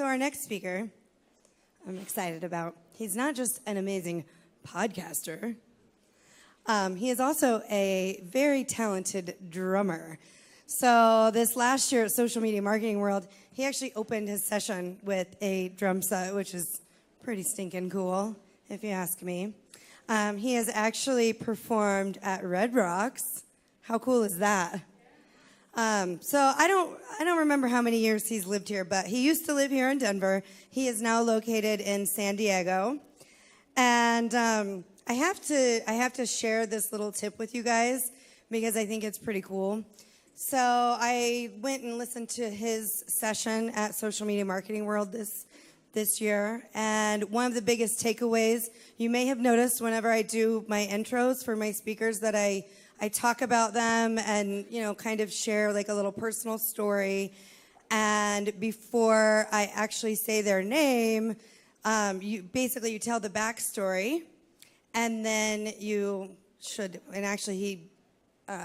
So our next speaker, I'm excited about. He's not just an amazing podcaster. He is also a very talented drummer. So this last year at Social Media Marketing World, he actually opened his session with a drum set, which is pretty stinking cool, if you ask me. He has actually performed at Red Rocks. How cool is that? So I don't remember how many years he's lived here, but he used to live here in Denver. He is now located in San Diego. And I have to share this little tip with you guys because I think it's pretty cool. So I went and listened to his session at Social Media Marketing World this year, and one of the biggest takeaways, you may have noticed whenever I do my intros for my speakers that I talk about them and, kind of share like a little personal story. And before I actually say their name, you tell the backstory, and then and actually he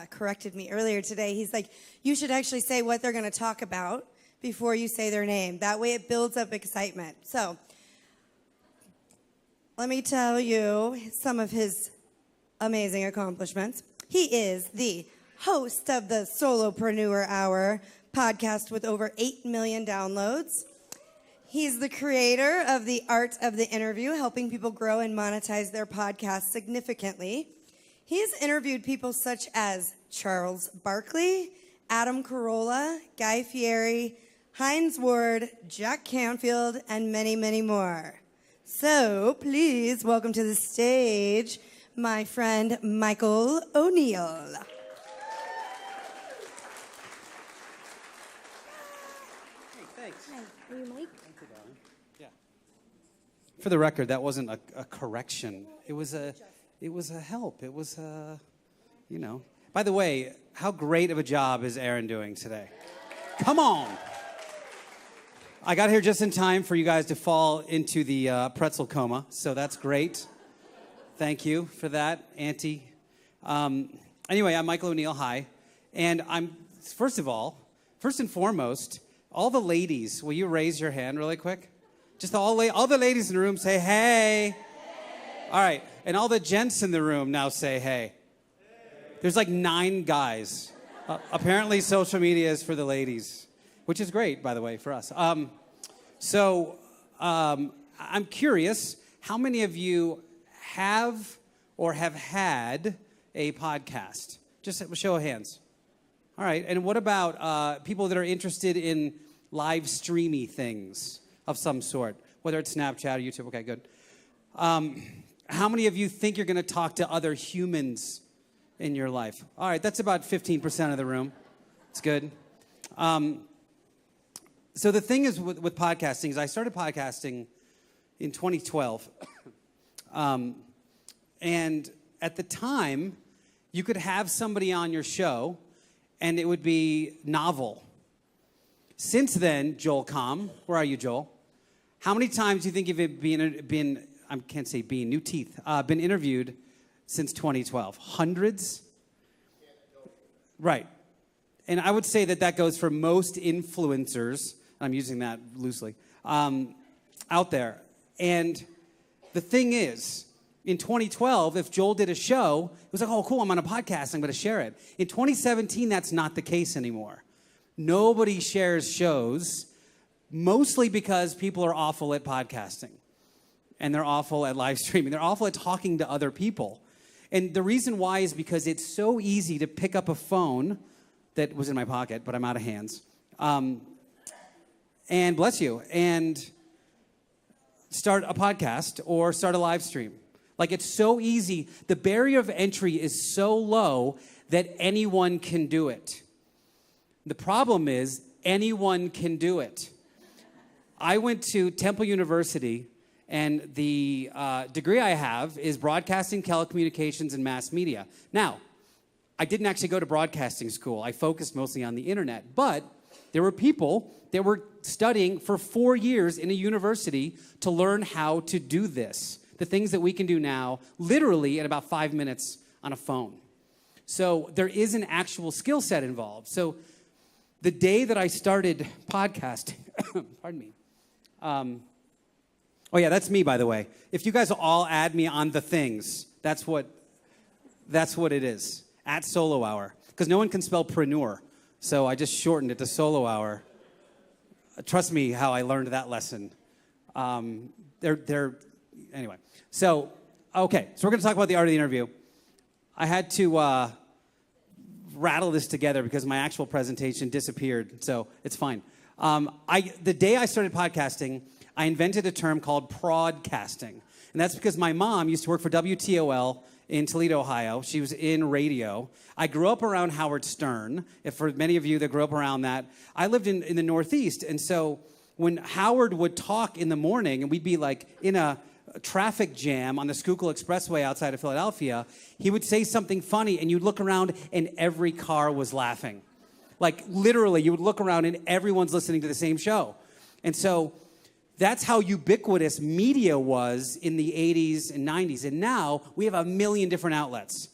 corrected me earlier today. He's like, you should actually say what they're going to talk about before you say their name. That way it builds up excitement. So let me tell you some of his amazing accomplishments. He is the host of the Solopreneur Hour podcast with over 8 million downloads. He's the creator of The Art of the Interview, helping people grow and monetize their podcasts significantly. He has interviewed people such as Charles Barkley, Adam Carolla, Guy Fieri, Hines Ward, Jack Canfield, and many, many more. So please welcome to the stage my friend Michael O'Neill. Hey, thanks. Hi, are you Mike? Thank you, darling. Yeah. For the record, that wasn't a correction. It was a help. It was By the way, how great of a job is Aaron doing today? Come on. I got here just in time for you guys to fall into the pretzel coma, so that's great. Thank you for that, Auntie. Anyway, I'm Michael O'Neill. Hi. And first and foremost, all the ladies, will you raise your hand really quick? Just all the ladies in the room say, hey. All right. And all the gents in the room now say, hey. There's like 9 guys. Apparently, social media is for the ladies, which is great, by the way, for us. I'm curious, how many of you have or have had a podcast? Just a show of hands. All right. And what about people that are interested in live streamy things of some sort, whether it's Snapchat or YouTube? Okay, good. How many of you think you're going to talk to other humans in your life? All right, that's about 15% of the room. It's good. So the thing is with podcasting is I started podcasting in 2012. And at the time, you could have somebody on your show, and it would be novel. Since then, Joel Comm, where are you, Joel? How many times do you think you've been I can't say bean, new teeth, been interviewed since 2012? Hundreds? Right. And I would say that goes for most influencers, I'm using that loosely, out there. And the thing is, in 2012, if Joel did a show, it was like, oh, cool, I'm on a podcast, I'm going to share it. In 2017, that's not the case anymore. Nobody shares shows, mostly because people are awful at podcasting. And they're awful at live streaming. They're awful at talking to other people. And the reason why is because it's so easy to pick up a phone that was in my pocket, but I'm out of hands. And bless you. And start a podcast or start a live stream. Like, it's so easy. The barrier of entry is so low that anyone can do it. The problem is anyone can do it. I went to Temple University, and the degree I have is Broadcasting, Telecommunications, and Mass Media. Now, I didn't actually go to broadcasting school. I focused mostly on the internet. But there were people that were studying for 4 years in a university to learn how to do this. The things that we can do now, literally in about 5 minutes on a phone. So there is an actual skill set involved. So the day that I started podcasting, pardon me, Oh yeah, that's me, by the way. If you guys all add me on the things, that's what it is. At Solo Hour. Because no one can spell preneur. So I just shortened it to Solo Hour. Trust me how I learned that lesson. Anyway. So we're going to talk about the art of the interview. I had to rattle this together because my actual presentation disappeared, so it's fine. The day I started podcasting, I invented a term called prodcasting. And that's because my mom used to work for WTOL in Toledo, Ohio. She was in radio. I grew up around Howard Stern. If for many of you that grew up around that, I lived in the Northeast. And so when Howard would talk in the morning, and we'd be like in a traffic jam on the Schuylkill Expressway outside of Philadelphia, he would say something funny, and you'd look around, and every car was laughing. Like, literally, you would look around, and everyone's listening to the same show. And so that's how ubiquitous media was in the 80s and 90s. And now we have a million different outlets.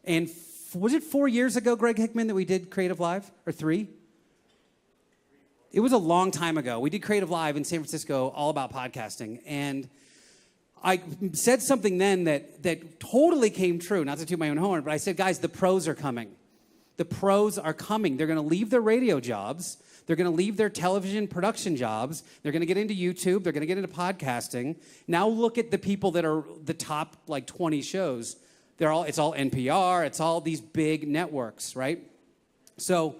And was it 4 years ago, Greg Hickman, that we did Creative Live? Or 3? It was a long time ago. We did Creative Live in San Francisco all about podcasting. And I said something then that totally came true, not to toot my own horn, but I said, guys, the pros are coming. The pros are coming. They're going to leave their radio jobs. They're going to leave their television production jobs. They're going to get into YouTube. They're going to get into podcasting. Now look at the people that are the top, 20 shows. It's all NPR. It's all these big networks, right? So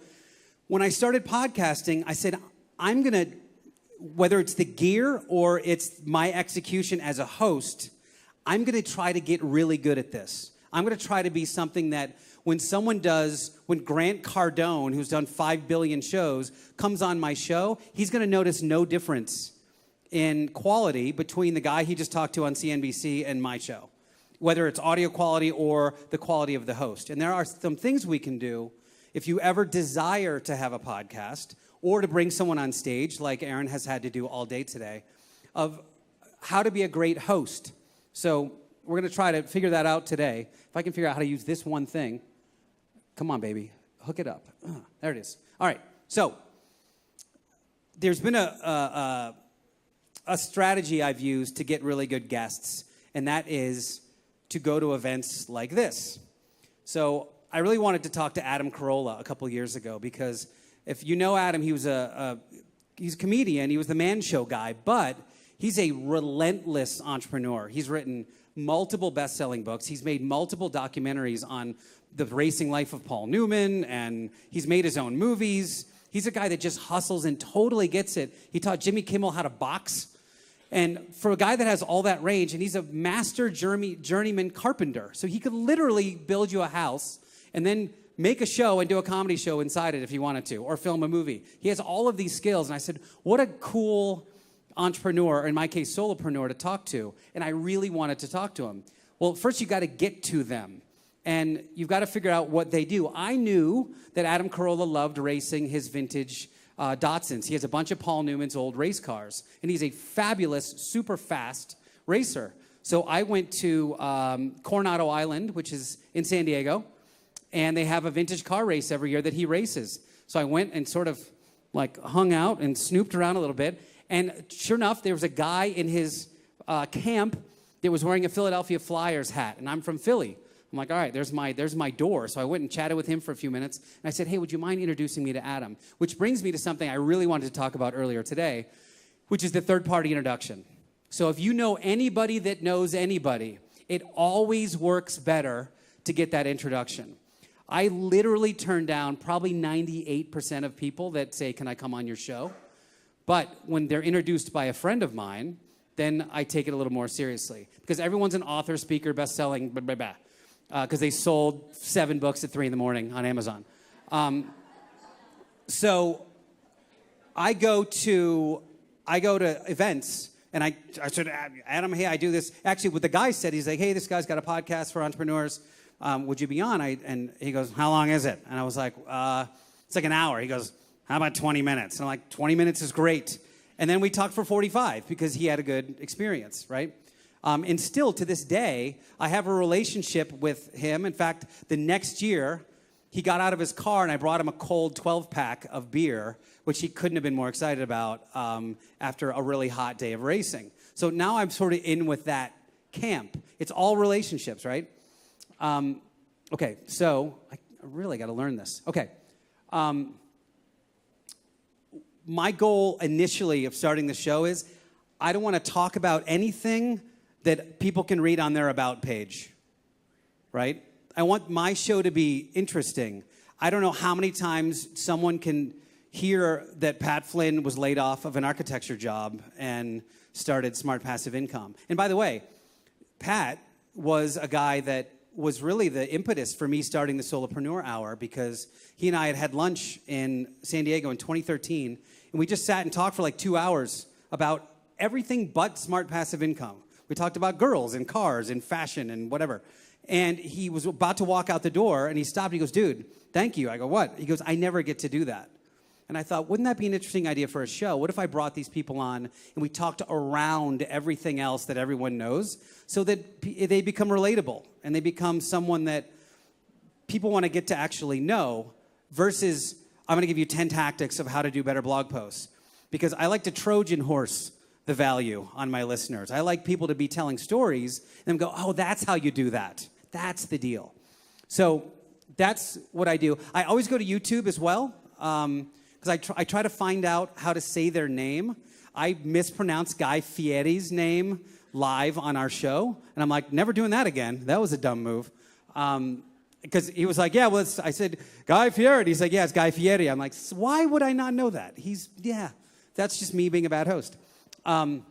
when I started podcasting, I said, I'm going to, whether it's the gear or it's my execution as a host, I'm going to try to get really good at this. I'm going to try to be something that when Grant Cardone, who's done 5 billion shows, comes on my show, he's going to notice no difference in quality between the guy he just talked to on CNBC and my show, whether it's audio quality or the quality of the host. And there are some things we can do if you ever desire to have a podcast or to bring someone on stage, like Aaron has had to do all day today, of how to be a great host. So we're going to try to figure that out today. If I can figure out how to use this one thing. Come on, baby. Hook it up. There it is. All right. So there's been a strategy I've used to get really good guests, and that is to go to events like this. So I really wanted to talk to Adam Carolla a couple years ago because if you know Adam, he's a comedian. He was the Man Show guy, but he's a relentless entrepreneur. He's written multiple best-selling books. He's made multiple documentaries on the racing life of Paul Newman, and he's made his own movies. He's a guy that just hustles and totally gets it. He taught Jimmy Kimmel how to box. And for a guy that has all that range, and he's a master journeyman carpenter, so he could literally build you a house and then make a show and do a comedy show inside it if he wanted to, or film a movie. He has all of these skills, and I said, what a cool entrepreneur, or in my case, solopreneur, to talk to. And I really wanted to talk to him. Well, first you got to get to them, and you've got to figure out what they do. I knew that Adam Carolla loved racing his vintage Datsuns. He has a bunch of Paul Newman's old race cars, and he's a fabulous, super fast racer. So I went to Coronado Island, which is in San Diego, and they have a vintage car race every year that he races. So I went and sort of hung out and snooped around a little bit. And sure enough, there was a guy in his camp that was wearing a Philadelphia Flyers hat. And I'm from Philly. I'm like, all right, there's my door. So I went and chatted with him for a few minutes. And I said, hey, would you mind introducing me to Adam? Which brings me to something I really wanted to talk about earlier today, which is the third-party introduction. So if you know anybody that knows anybody, it always works better to get that introduction. I literally turn down probably 98% of people that say, can I come on your show? But when they're introduced by a friend of mine, then I take it a little more seriously. Because everyone's an author, speaker, best-selling, blah, blah, blah. Because they sold 7 books at 3 in the morning on Amazon. So I go to events, and I said, Adam, hey, I do this. Actually, what the guy said, he's like, hey, this guy's got a podcast for entrepreneurs. Would you be on? And he goes, how long is it? And I was like, it's like an hour. He goes, how about 20 minutes? And I'm like, 20 minutes is great. And then we talked for 45 because he had a good experience, right? And still to this day, I have a relationship with him. In fact, the next year, he got out of his car, and I brought him a cold 12-pack of beer, which he couldn't have been more excited about after a really hot day of racing. So now I'm sort of in with that camp. It's all relationships, right? Okay, so I really got to learn this. Okay. My goal initially of starting the show is I don't want to talk about anything that people can read on their About page, right? I want my show to be interesting. I don't know how many times someone can hear that Pat Flynn was laid off of an architecture job and started Smart Passive Income. And by the way, Pat was a guy that was really the impetus for me starting the Solopreneur Hour, because he and I had lunch in San Diego in 2013, and we just sat and talked for like 2 hours about everything but Smart Passive Income. We talked about girls and cars and fashion and whatever. And he was about to walk out the door, and he stopped. He goes, dude, thank you. I go, what? He goes, I never get to do that. And I thought, wouldn't that be an interesting idea for a show? What if I brought these people on and we talked around everything else that everyone knows so that they become relatable and they become someone that people want to get to actually know, versus I'm going to give you 10 tactics of how to do better blog posts. Because I like to Trojan horse the value on my listeners. I like people to be telling stories and go, oh, that's how you do that. That's the deal. So that's what I do. I always go to YouTube as well, because I try to find out how to say their name. I mispronounced Guy Fieri's name live on our show, and I'm like, never doing that again. That was a dumb move. Because he was like, yeah, well, I said, Guy Fieri. He's like, yeah, it's Guy Fieri. I'm like, why would I not know that? That's just me being a bad host. And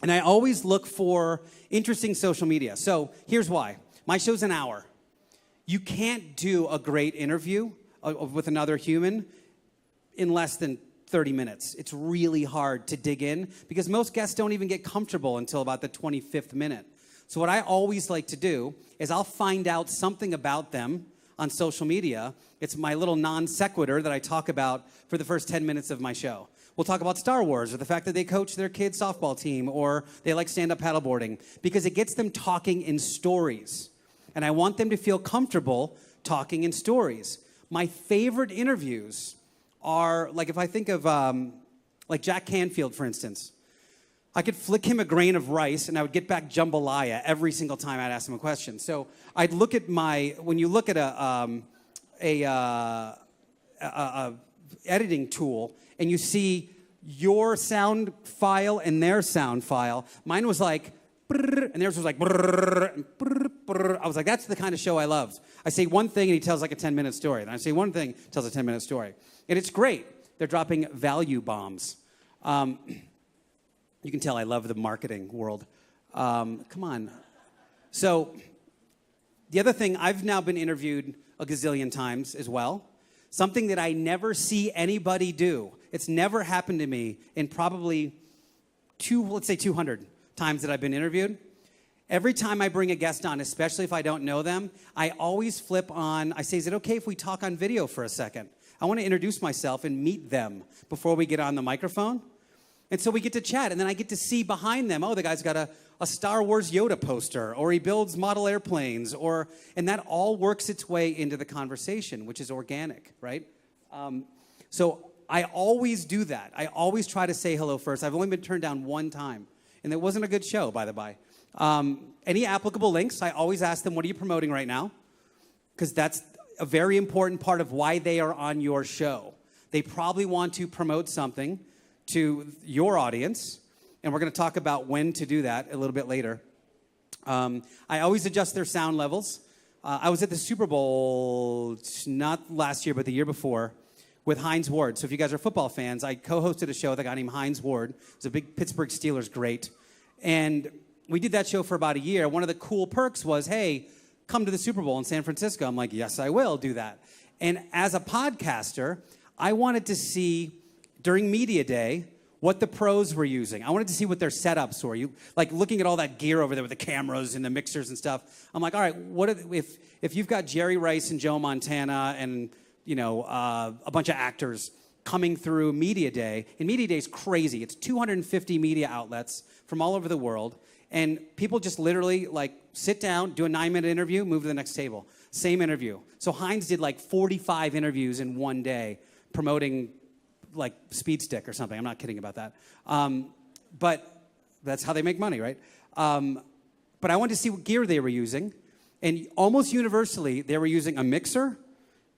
I always look for interesting social media. So here's why. My show's an hour. You can't do a great interview with another human in less than 30 minutes. It's really hard to dig in because most guests don't even get comfortable until about the 25th minute. So what I always like to do is I'll find out something about them on social media. It's my little non sequitur that I talk about for the first 10 minutes of my show. We'll talk about Star Wars or the fact that they coach their kids' softball team or they like stand-up paddleboarding, because it gets them talking in stories. And I want them to feel comfortable talking in stories. My favorite interviews are, like, if I think of, like Jack Canfield, for instance. I could flick him a grain of rice, and I would get back jambalaya every single time I'd ask him a question. So I'd look at when you look at a editing tool, and you see your sound file and their sound file. Mine was like, brrr, and theirs was like, brrr, and brrr, brrr. I was like, that's the kind of show I loved. I say one thing, and he tells like a 10-minute story. Then I say one thing, tells a 10-minute story. And it's great. They're dropping value bombs. You can tell I love the marketing world. Come on. So the other thing, I've now been interviewed a gazillion times as well. Something that I never see anybody do. It's never happened to me in probably 200 times that I've been interviewed. Every time I bring a guest on, especially if I don't know them, I always flip on, I say, is it okay if we talk on video for a second? I want to introduce myself and meet them before we get on the microphone. And so we get to chat, and then I get to see behind them, oh, the guy's got a Star Wars Yoda poster, or he builds model airplanes, and that all works its way into the conversation, which is organic, right? So I always do that. I always try to say hello first. I've only been turned down one time, and it wasn't a good show, by the by. Any applicable links, I always ask them, what are you promoting right now? Because that's a very important part of why they are on your show. They probably want to promote something to your audience, and we're going to talk about when to do that a little bit later. I always adjust their sound levels. I was at the Super Bowl, not last year, but the year before, with Hines Ward. So if you guys are football fans, I co-hosted a show with a guy named Hines Ward. It was a big Pittsburgh Steelers great. And we did that show for about a year. One of the cool perks was, hey, come to the Super Bowl in San Francisco. I'm like, yes, I will do that. And as a podcaster, I wanted to see, during Media Day, what the pros were using. I wanted to see what their setups were. Like looking at all that gear over there with the cameras and the mixers and stuff. I'm like, all right, if you've got Jerry Rice and Joe Montana and a bunch of actors coming through Media Day, and Media Day is crazy. It's 250 media outlets from all over the world, and people just literally like sit down, do a 9-minute interview, move to the next table. Same interview. So Heinz did like 45 interviews in one day promoting like Speed Stick or something. I'm not kidding about that. But that's how they make money, right? But I wanted to see what gear they were using. And almost universally, they were using a mixer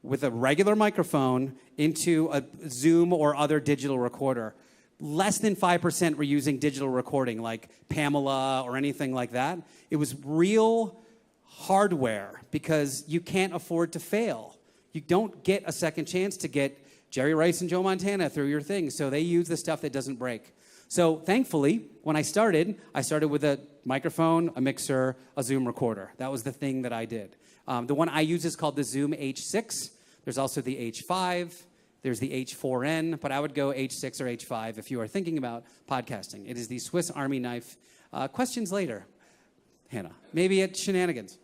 with a regular microphone into a Zoom or other digital recorder. Less than 5% were using digital recording, like Pamela or anything like that. It was real hardware because you can't afford to fail. You don't get a second chance to get Jerry Rice and Joe Montana through your thing, so they use the stuff that doesn't break. So thankfully, when I started with a microphone, a mixer, a Zoom recorder. That was the thing that I did. The one I use is called the Zoom H6. There's also the H5. There's the H4n, but I would go H6 or H5 if you are thinking about podcasting. It is the Swiss Army knife. Questions later, Hannah. Maybe at Shenanigans.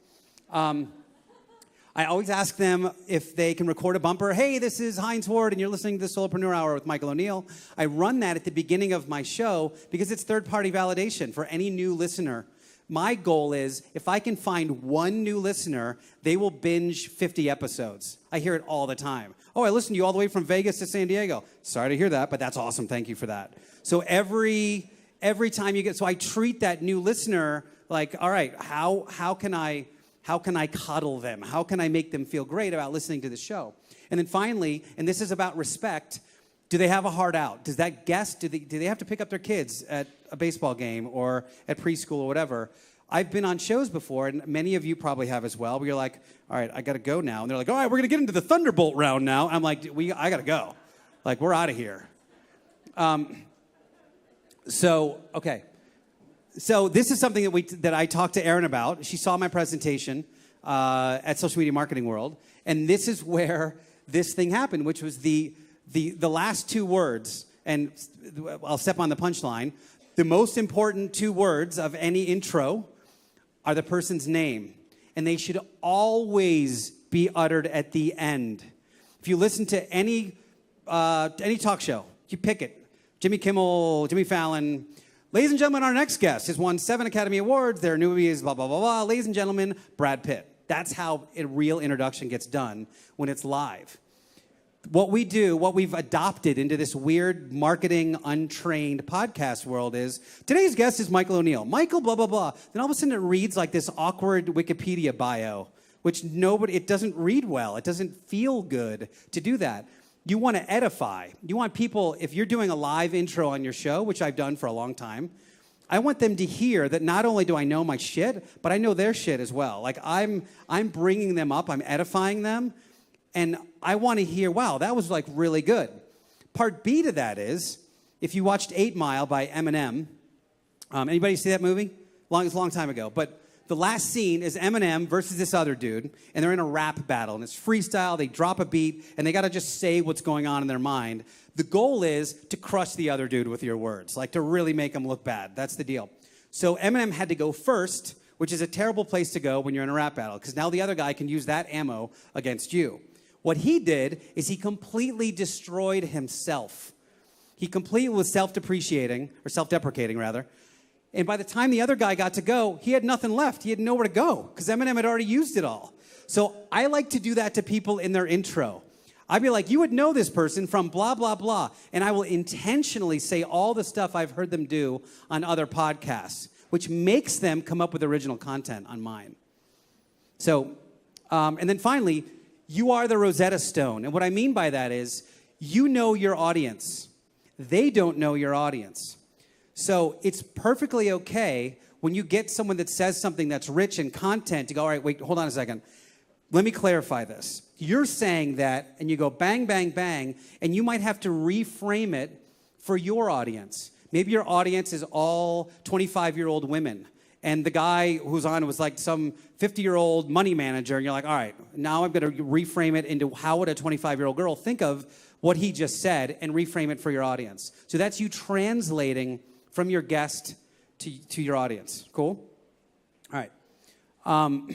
I always ask them if they can record a bumper. Hey, this is Heinz Ward, and you're listening to the Solopreneur Hour with Michael O'Neill. I run that at the beginning of my show because it's third-party validation for any new listener. My goal is if I can find one new listener, they will binge 50 episodes. I hear it all the time. Oh, I listened to you all the way from Vegas to San Diego. Sorry to hear that, but that's awesome. Thank you for that. So every time you get, so I treat that new listener like, all right, how can I coddle them? How can I make them feel great about listening to the show? And then finally, and this is about respect, do they have a heart out? Does that guest, do they have to pick up their kids at a baseball game or at preschool or whatever? I've been on shows before, and many of you probably have as well, where you're like, all right, I got to go now. And they're like, all right, we're going to get into the Thunderbolt round now. I'm like, I got to go. Like, we're out of here. Okay. So this is something that I talked to Erin about. She saw my presentation at Social Media Marketing World, and this is where this thing happened, which was the last two words, and I'll step on the punchline. The most important two words of any intro are the person's name, and they should always be uttered at the end. If you listen to any talk show, you pick it. Jimmy Kimmel, Jimmy Fallon. Ladies and gentlemen, our next guest has won 7 Academy Awards. Their new movie is blah, blah, blah, blah. Ladies and gentlemen, Brad Pitt. That's how a real introduction gets done when it's live. What we've adopted into this weird marketing untrained podcast world is, today's guest is Michael O'Neill. Michael blah, blah, blah. Then all of a sudden it reads like this awkward Wikipedia bio, which it doesn't read well. It doesn't feel good to do that. You want to edify. You want people, if you're doing a live intro on your show, which I've done for a long time, I want them to hear that not only do I know my shit, but I know their shit as well. Like I'm bringing them up, I'm edifying them, and I want to hear, wow, that was like really good. Part B to that is, if you watched 8 Mile by Eminem, anybody see that movie? It's a long time ago, but the last scene is Eminem versus this other dude, and they're in a rap battle, and it's freestyle. They drop a beat, and they got to just say what's going on in their mind. The goal is to crush the other dude with your words, like to really make him look bad. That's the deal. So Eminem had to go first, which is a terrible place to go when you're in a rap battle, because now the other guy can use that ammo against you. What he did is he completely destroyed himself. He completely was self-depreciating, or self-deprecating, rather. And by the time the other guy got to go, he had nothing left. He had nowhere to go because Eminem had already used it all. So I like to do that to people in their intro. I'd be like, you would know this person from blah, blah, blah. And I will intentionally say all the stuff I've heard them do on other podcasts, which makes them come up with original content on mine. So, and then finally, you are the Rosetta Stone. And what I mean by that is, you know your audience. They don't know your audience. So it's perfectly okay when you get someone that says something that's rich in content to go, all right, wait, hold on a second. Let me clarify this. You're saying that, and you go bang, bang, bang, and you might have to reframe it for your audience. Maybe your audience is all 25-year-old women, and the guy who's on was like some 50-year-old money manager, and you're like, all right, now I'm going to reframe it into how would a 25-year-old girl think of what he just said and reframe it for your audience. So that's you translating from your guest to your audience. Cool? All right.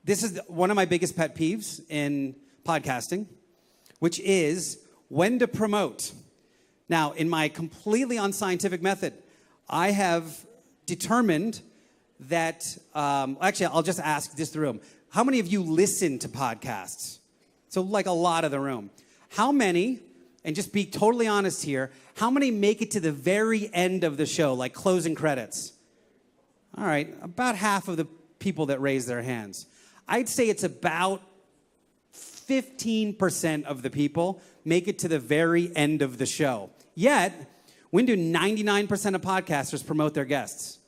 This is one of my biggest pet peeves in podcasting, which is when to promote. Now, in my completely unscientific method, I have determined that, actually, I'll just ask this the room. how many of you listen to podcasts? So like a lot of the room. How many, and just be totally honest here, how many make it to the very end of the show, like closing credits? All right, about half of the people that raise their hands. I'd say it's about 15% of the people make it to the very end of the show. Yet, when do 99% of podcasters promote their guests?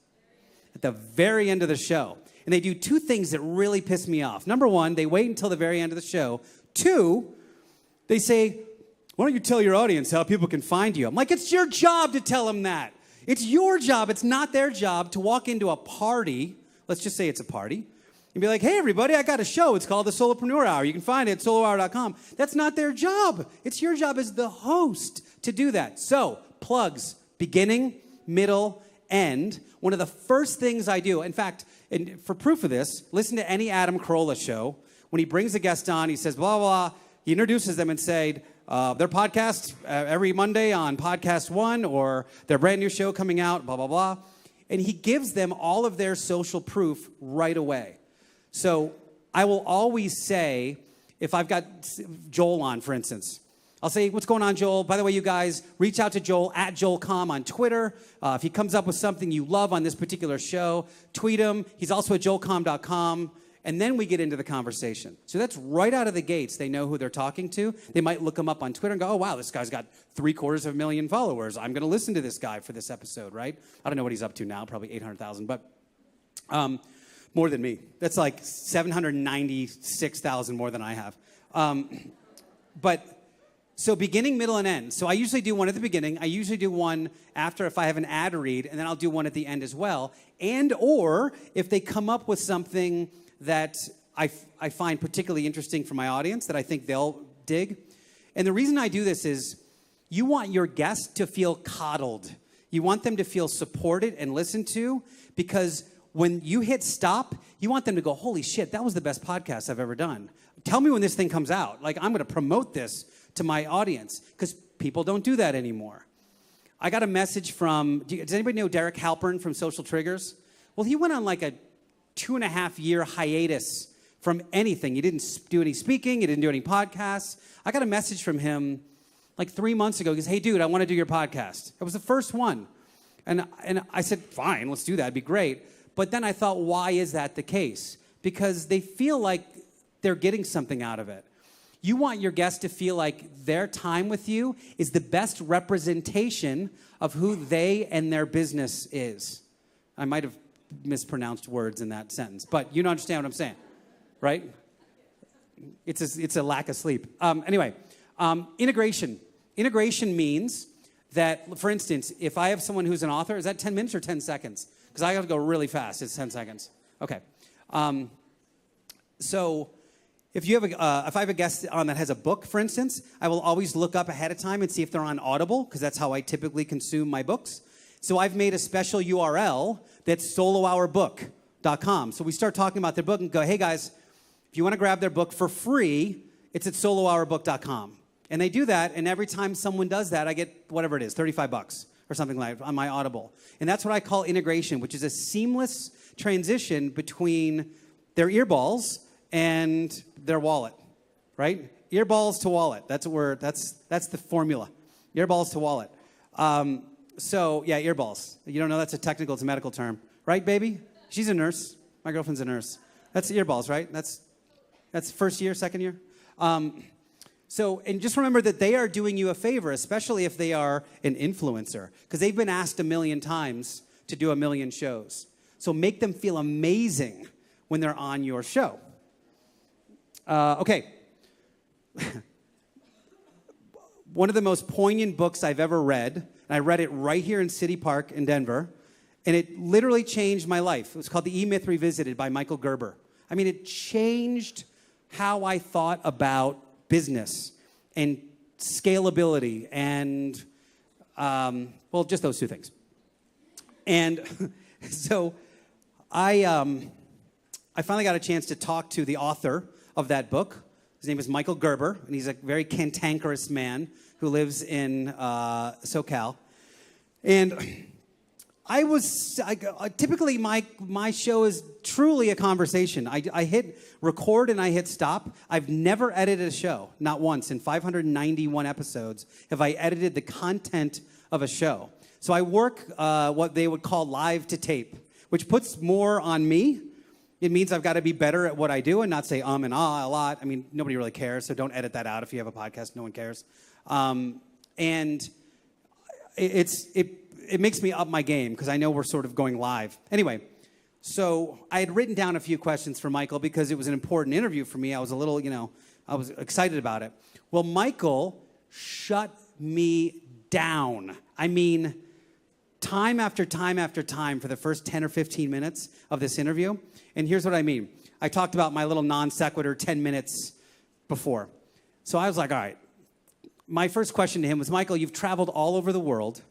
At the very end of the show. And they do two things that really piss me off. Number one, they wait until the very end of the show. Two, they say, why don't you tell your audience how people can find you? I'm like, it's your job to tell them that. It's your job. It's not their job to walk into a party. Let's just say it's a party. And be like, hey, everybody, I got a show. It's called the Solopreneur Hour. You can find it at solohour.com. That's not their job. It's your job as the host to do that. So, plugs, beginning, middle, end. One of the first things I do, in fact, and for proof of this, listen to any Adam Carolla show. When he brings a guest on, he says, blah, blah, blah. He introduces them and said, their podcast every Monday on Podcast One, or their brand new show coming out, blah, blah, blah. And he gives them all of their social proof right away. So I will always say, if I've got Joel on, for instance, I'll say, what's going on, Joel? By the way, you guys, reach out to Joel at JoelCom on Twitter. If he comes up with something you love on this particular show, tweet him. He's also at joelcom.com. And then we get into the conversation. So that's right out of the gates. They know who they're talking to. They might look him up on Twitter and go, oh, wow, this guy's got 750,000 followers. I'm going to listen to this guy for this episode, right? I don't know what he's up to now, probably 800,000, but more than me. That's like 796,000 more than I have. So beginning, middle, and end. So I usually do one at the beginning. I usually do one after if I have an ad read, and then I'll do one at the end as well. And or if they come up with something that I find particularly interesting for my audience that I think they'll dig. And the reason I do this is you want your guests to feel coddled. You want them to feel supported and listened to, because when you hit stop, you want them to go, holy shit, that was the best podcast I've ever done. Tell me when this thing comes out. Like, I'm going to promote this to my audience, because people don't do that anymore. I got a message from, does anybody know Derek Halpern from Social Triggers? Well, he went on like a 2.5-year hiatus from anything. He didn't do any speaking. He didn't do any podcasts. I got a message from him like 3 months ago. He goes, hey, dude, I want to do your podcast. It was the first one. And I said, fine, let's do that. It'd be great. But then I thought, why is that the case? Because they feel like they're getting something out of it. You want your guests to feel like their time with you is the best representation of who they and their business is. I might have mispronounced words in that sentence, but you don't understand what I'm saying, right? It's a lack of sleep. Anyway, integration. Integration means that, for instance, if I have someone who's an author, is that 10 minutes or 10 seconds? Because I have to go really fast. It's 10 seconds. Okay. So if you have if I have a guest on that has a book, for instance, I will always look up ahead of time and see if they're on Audible, because that's how I typically consume my books. So I've made a special URL that's solohourbook.com. So we start talking about their book and go, hey guys, if you want to grab their book for free, it's at solohourbook.com. And they do that, and every time someone does that, I get whatever it is, $35 or something like that on my Audible. And that's what I call integration, which is a seamless transition between their earballs and their wallet, right? Earballs to wallet. That's the formula. Earballs to wallet. So, yeah, earballs. You don't know that's it's a medical term. Right, baby? She's a nurse. My girlfriend's a nurse. That's earballs, right? That's first year, second year? And just remember that they are doing you a favor, especially if they are an influencer, because they've been asked 1 million times to do 1 million shows. So make them feel amazing when they're on your show. Okay. One of the most poignant books I've ever read, and I read it right here in City Park in Denver, and it literally changed my life. It was called The E-Myth Revisited by Michael Gerber. I mean, it changed how I thought about business and scalability and, just those two things. And so I finally got a chance to talk to the author of that book. His name is Michael Gerber, and he's a very cantankerous man who lives in SoCal. And Typically my show is truly a conversation. I hit record and I hit stop. I've never edited a show, not once. In 591 episodes have I edited the content of a show. So I work what they would call live to tape, which puts more on me. It means I've got to be better at what I do and not say and ah a lot. I mean, nobody really cares, so don't edit that out if you have a podcast. No one cares. And it makes me up my game because I know we're sort of going live. Anyway, so I had written down a few questions for Michael because it was an important interview for me. I was a little, I was excited about it. Well, Michael shut me down. I mean, time after time after time for the first 10 or 15 minutes of this interview. And here's what I mean. I talked about my little non sequitur 10 minutes before. So I was like, all right. My first question to him was, Michael, you've traveled all over the world.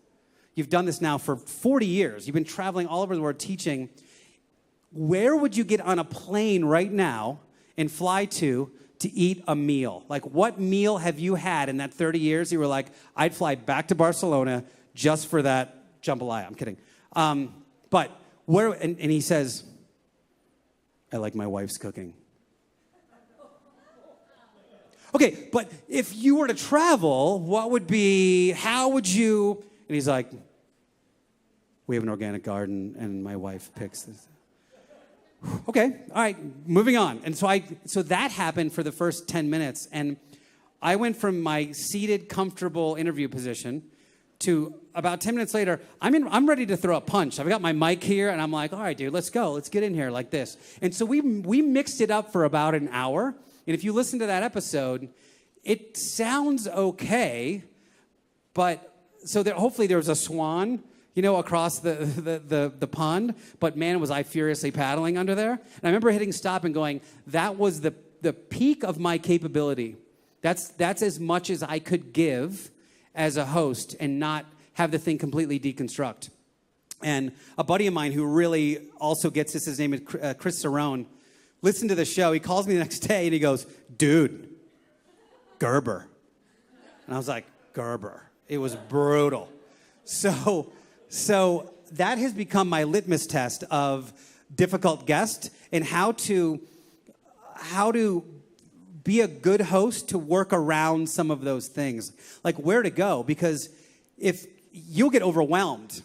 You've done this now for 40 years. You've been traveling all over the world teaching. Where would you get on a plane right now and fly to eat a meal? Like, what meal have you had in that 30 years? You were like, I'd fly back to Barcelona just for that jambalaya. I'm kidding. But where, and he says, I like my wife's cooking. Okay, but if you were to travel, how would you, and he's like, we have an organic garden and my wife picks this. Okay, all right, moving on. And so that happened for the first 10 minutes. And I went from my seated, comfortable interview position to about 10 minutes later, I'm ready to throw a punch. I've got my mic here, and I'm like, all right, dude, let's go. Let's get in here like this. And so we mixed it up for about an hour. And if you listen to that episode, it sounds okay, but so hopefully there was a swan, across the pond, but man, was I furiously paddling under there. And I remember hitting stop and going, that was the peak of my capability. That's as much as I could give as a host and not have the thing completely deconstruct. And a buddy of mine who really also gets this, his name is Chris Cerrone, listened to the show. He calls me the next day and he goes, dude, Gerber. And I was like, Gerber. It was brutal. So that has become my litmus test of difficult guest and how to be a good host to work around some of those things, like where to go, because if you'll get overwhelmed.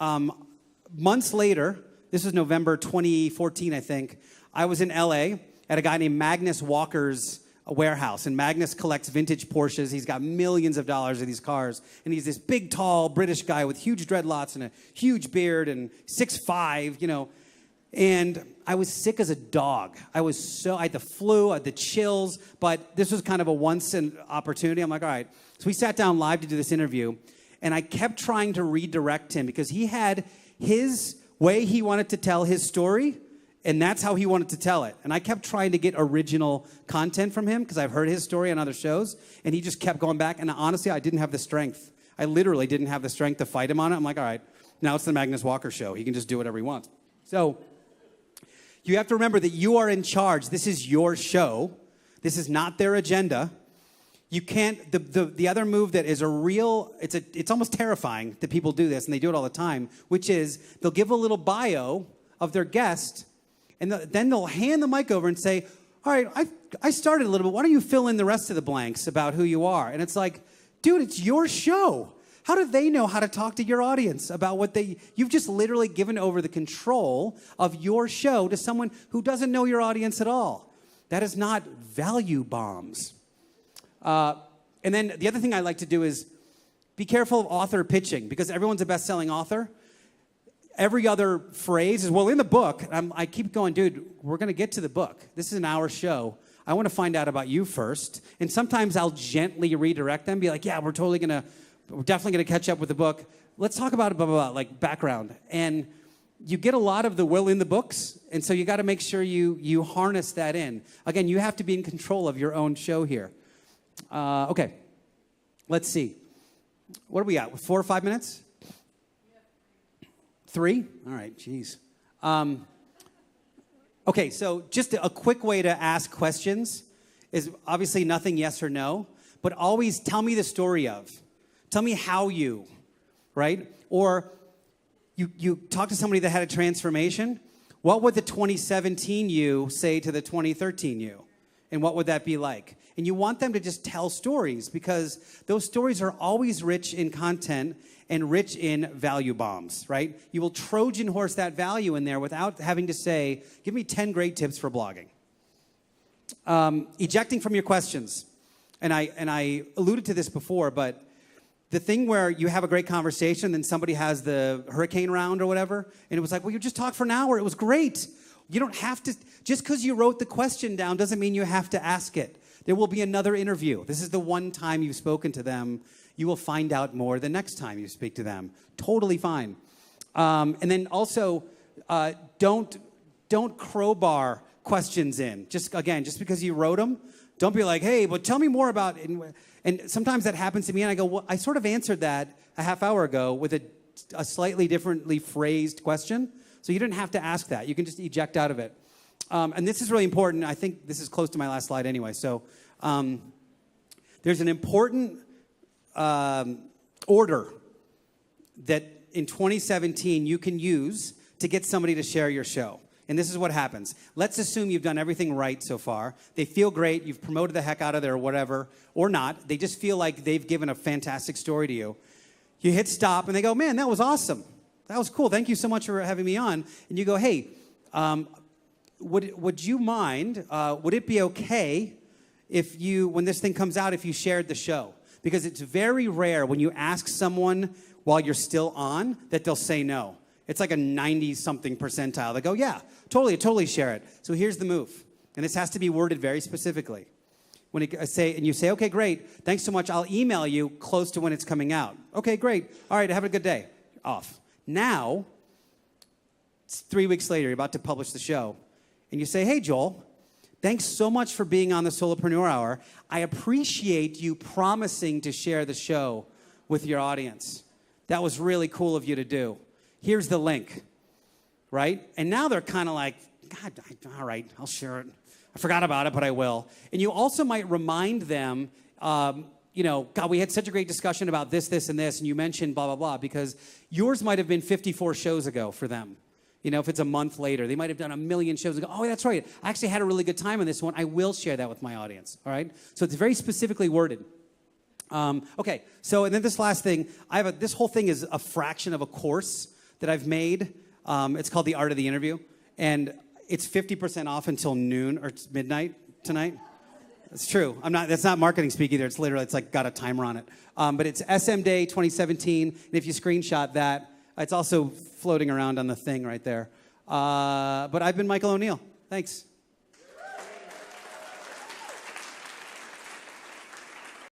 Months later, this was November 2014, I think, I was in LA at a guy named Magnus Walker's warehouse, and Magnus collects vintage Porsches. He's got millions of dollars of these cars, and he's this big, tall British guy with huge dreadlocks and a huge beard and 6'5", And I was sick as a dog. I had the flu, I had the chills, but this was kind of a once an opportunity. I'm like, all right. So we sat down live to do this interview, and I kept trying to redirect him because he had his way he wanted to tell his story, and that's how he wanted to tell it. And I kept trying to get original content from him because I've heard his story on other shows, and he just kept going back. And honestly, I didn't have the strength. I literally didn't have the strength to fight him on it. I'm like, all right, now it's the Magnus Walker show. He can just do whatever he wants. So you have to remember that you are in charge. This is your show. This is not their agenda. You can't, the other move that is it's almost terrifying that people do this, and they do it all the time, which is they'll give a little bio of their guest, and then they'll hand the mic over and say, all right, I started a little bit. Why don't you fill in the rest of the blanks about who you are? And it's like, dude, it's your show. How do they know how to talk to your audience about you've just literally given over the control of your show to someone who doesn't know your audience at all. That is not value bombs. And then the other thing I like to do is be careful of author pitching, because everyone's a best-selling author. Every other phrase is, well, in the book, I keep going, dude, we're going to get to the book. This is an hour show. I want to find out about you first. And sometimes I'll gently redirect them, be like, yeah, we're definitely going to catch up with the book. Let's talk about it, blah, blah, blah, like background. And you get a lot of the will in the books, and so you got to make sure you harness that in. Again, you have to be in control of your own show here. Okay, let's see. What do we got? 4 or 5 minutes? 3? All right, geez. Okay, so just a quick way to ask questions is obviously nothing yes or no, but always tell me the story of. Tell me how you, right? Or you talk to somebody that had a transformation, what would the 2017 you say to the 2013 you? And what would that be like? And you want them to just tell stories because those stories are always rich in content and rich in value bombs, right? You will Trojan horse that value in there without having to say, give me 10 great tips for blogging. Ejecting from your questions. And I alluded to this before, but the thing where you have a great conversation, then somebody has the hurricane round or whatever, and it was like, well, you just talked for an hour. It was great. You don't have to, just because you wrote the question down doesn't mean you have to ask it. There will be another interview. This is the one time you've spoken to them. You will find out more the next time you speak to them. Totally fine. And then also, don't crowbar questions in. Just because you wrote them, don't be like, hey, but tell me more about it. And sometimes that happens to me, and I go, well, I sort of answered that a half hour ago with a slightly differently phrased question. So you didn't have to ask that. You can just eject out of it. And this is really important. I think this is close to my last slide anyway. So there's an important order that in 2017 you can use to get somebody to share your show. And this is what happens. Let's assume you've done everything right so far. They feel great. You've promoted the heck out of their whatever, or not. They just feel like they've given a fantastic story to you. You hit stop, and they go, man, that was awesome. That was cool. Thank you so much for having me on. And you go, hey, would you mind, would it be okay if you, when this thing comes out, if you shared the show? Because it's very rare when you ask someone while you're still on that they'll say no. It's like a 90-something percentile. They go, yeah, totally share it. So here's the move. And this has to be worded very specifically. When you say, okay, great, thanks so much. I'll email you close to when it's coming out. Okay, great. All right, have a good day. Off. Now, it's 3 weeks later, you're about to publish the show. And you say, hey, Joel, thanks so much for being on the Solopreneur Hour. I appreciate you promising to share the show with your audience. That was really cool of you to do. Here's the link, right? And now they're kind of like, God, all right, I'll share it. I forgot about it, but I will. And you also might remind them, God, we had such a great discussion about this, and this, and you mentioned blah, blah, blah, because yours might have been 54 shows ago for them. If it's a month later, they might have done 1 million shows and go, oh, that's right. I actually had a really good time on this one. I will share that with my audience, all right? So it's very specifically worded. Okay, so and then this last thing, this whole thing is a fraction of a course that I've made. It's called The Art of the Interview, and it's 50% off until noon or midnight tonight. It's true. That's not marketing speak either. It's literally, it's like got a timer on it. But it's SM Day 2017, and if you screenshot that, it's also floating around on the thing right there. But I've been Michael O'Neill. Thanks.